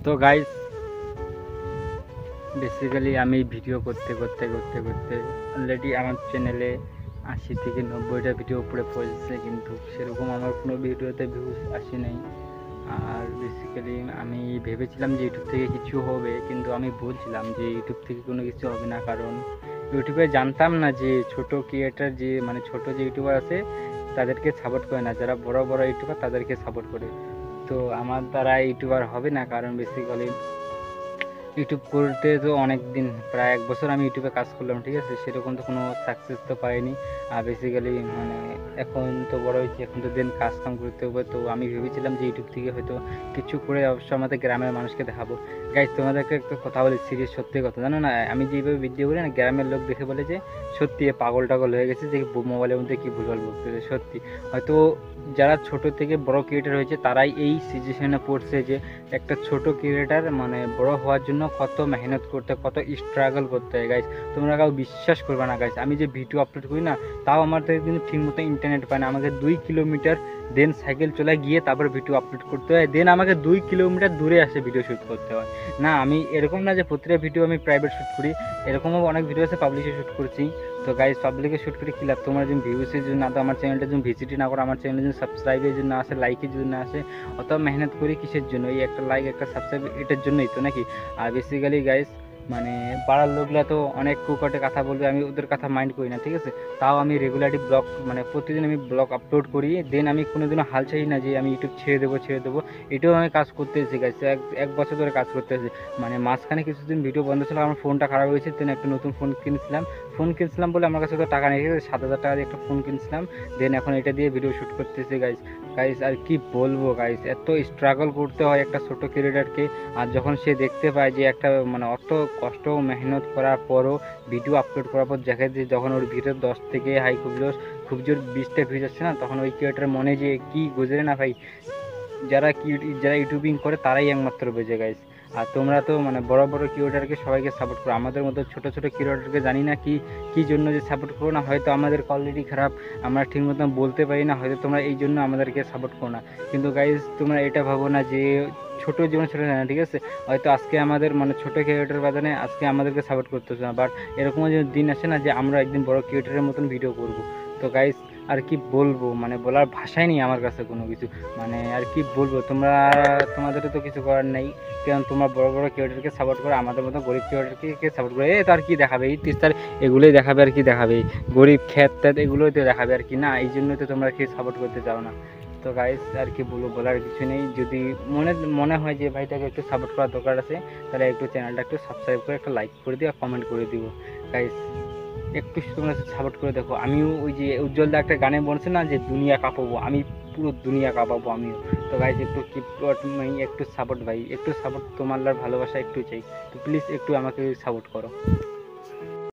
তো guys, basically আমি video করতে করতে করতে করতে অলরেডি আমার চ্যানেলে 80 থেকে 90টা ভিডিও উপরে পৌঁছেছে, কিন্তু সেরকম আমার কোনো ভিডিওতে ভিউজ আসে নাই। আর বেসিক্যালি আমি ভেবেছিলাম যে ইউটিউব থেকে কিছু হবে, কিন্তু আমি বলছিলাম যে ইউটিউব থেকে কোনো কিছু হবে না, কারণ ইউটিউবে জানতাম না যে ছোট ক্রিয়েটার, যে মানে ছোট যে ইউটিউবার আছে তাদেরকে সাপোর্ট করে না, যারা বড় বড় ইউটিউবার তাদেরকে সাপোর্ট করে। তো আমার দ্বারা ইউটিউবার হবে না, কারণ বেসিক্যালি ইউটিউব করতে তো অনেক দিন, প্রায় 1 বছর আমি ইউটিউবে কাজ করলাম, ঠিক আছে, সেরকম তো কোনো সাকসেস তো পাইনি। আর বেসিক্যালি মানে এখন তো বড় হয়েছি, এখন তো দিন কাজ কাম করতে হবে। তো আমি ভেবেছিলাম যে ইউটিউব থেকে হয়তো কিছু করে অবশ্যই আমাদের গ্রামের মানুষকে দেখাবো। গাইজ, তোমাদেরকে একটা কথা বলি, সিরিয়াস সত্যি কথা, জানো না, আমি যেভাবে ভিডিও করি না, গ্রামের লোক দেখে বলে যে সত্যি পাগল টাগল হয়ে গেছে, যে মোবাইলের মধ্যে কী ভুলভাল বলতেছে। সত্যি হয়তো যারা ছোট থেকে বড় ক্রিয়েটার হয়েছে তারাই এই সিচুয়েশনে পড়ছে, যে একটা ছোট ক্রিয়েটার মানে বড় হওয়ার জন্য কত মেহনত করতে, কত স্ট্রাগল করতে হয়। গাইজ, তোমরা কাউ বিশ্বাস করবে না গাইজ, আমি যে ভিডিও আপলোড করি না, তাও আমার থেকে কিন্তু ঠিকমতো ইন্টারনেট পায় না। আমাকে 2 কিলোমিটার দেন সাইকেল চলে গিয়ে তারপর ভিডিও আপলোড করতে হয়, দেন আমাকে 2 কিলোমিটার দূরে আসে ভিডিও শ্যুট করতে হয়। না, আমি এরকম না যে প্রতিটা ভিডিও আমি প্রাইভেট শ্যুট করি, এরকমও অনেক ভিডিও আছে পাবলিশে শ্যুট করছি। তো গাইজ, পাবলিকে শ্যুট করে কী লাভ? তোমরা যদি ভিউসের জন্য না, তো আমার চ্যানেলটা যদি ভিজিটই না করো, আমার চ্যানেলের জন্য সাবস্ক্রাইবের জন্য আসে, লাইকের জন্য আসে, অত মেহনত করি কিসের জন্য? এই একটা লাইক, একটা সাবস্ক্রাইব, এটার জন্যই তো নাকি? আর বেসিক্যালি গাইজ, মানে পাড়ার লোকরা তো অনেক কুকটে কথা বলবে, আমি ওদের কথা মাইন্ড করি না, ঠিক আছে। তাও আমি রেগুলারলি ব্লগ, মানে প্রতিদিন আমি ব্লগ আপলোড করি, দেন আমি কোনোদিনও হাল ছাড়ি না যে আমি ইউটিউব ছেড়ে দেবো। এটাও আমি কাজ করতে এসেছি গাইজ, এক বছর ধরে কাজ করতে এসেছি। মানে মাঝখানে কিছুদিন ভিডিও বন্ধ ছিল, আমার ফোনটা খারাপ হয়েছে, দেন একটা নতুন ফোন কিনছিলাম বলে আমার কাছে তো টাকা নেই, 7,000 টাকা দিয়ে একটা ফোন কিনছিলাম, দেন এখন এটা দিয়ে ভিডিও শ্যুট করতেছি গাইজ। আর কি বলবো গাইজ, এত স্ট্রাগল করতে হয় একটা ছোটো ক্রিয়েটারকে। আর যখন সে দেখতে পায় যে একটা মানে অত কষ্ট মেহনত করার পরও ভিডিও আপলোড করার পর দেখে যে যখন ওর ভিডিও 10 থেকে হাই খুব জোর 20টা ভিউজ আসছে না, তখন ওই ক্রিয়েটারের মনে যে কি গুজরে না ভাই, যারা ইউটিউবিং করে তারাই একমাত্র বোঝে গাইজ। আর তোমরা তো মানে বড় বড় ক্রিয়েটারকে সবাইকে সাপোর্ট করো, আমাদের মতো ছোট ছোট ক্রিয়েটারকে জানি না কি জন্য যে সাপোর্ট করো না, হয়তো আমাদের কোয়ালিটি খারাপ, আমরা ঠিক মতন বলতে পারি না, হয়তো তোমরা এই জন্য আমাদেরকে সাপোর্ট করো না। কিন্তু গাইজ, তোমরা এটা ভাবো না যে ছোট জীবনে ছোটো না, ঠিক আছে, হয়তো আজকে আমাদের মানে ছোটো ক্রিয়েটার বাজানে আজকে আমাদেরকে সাপোর্ট করতেছে না, বাট এরকমও যে দিন আসে না যে আমরা একদিন বড় ক্রিয়েটারের মতন ভিডিও করব। তো গাইজ, আর কি বলবো, মানে বলার ভাষাই নেই আমার কাছে কোনো কিছু, মানে আর কি বলবো। তোমাদের তো কিছু করার নেই, কারণ তোমরা বড় বড় ক্রিয়েটারকে সাপোর্ট করে, আমাদের মতো গরিব ক্রিয়েটারকে সাপোর্ট করে, তো আর কি দেখাবে, এই তিস্তার এগুলোই দেখাবে, আর কি দেখাবে, গরিব খ্যাত ত্যাত এগুলোই তো দেখাবে আর কি, না এই জন্যই তো তোমরা কি সাপোর্ট করতে চাও না। তো গাইস, আর কি বলবো, বলার কিছু নেই। যদি মনে হয় যে ভাইটাকে একটু সাপোর্ট করার দরকার আছে, তাহলে একটু চ্যানেলটা একটু সাবস্ক্রাইব করে একটা লাইক করে দিও, কমেন্ট করে দিও গাইস। একটু তোমরা সাপোর্ট করে দেখো। আমিও ওই যে উজ্জ্বলদা একটা গানে বলছে না যে দুনিয়া কাঁপাবো, আমি পুরো দুনিয়া কাঁপাবো আমিও। তো গাইজ, একটু একটু সাপোর্ট ভাই, একটু সাপোর্ট, তোমার ভালোবাসা একটু চাই। তো প্লিজ একটু আমাকে সাপোর্ট করো।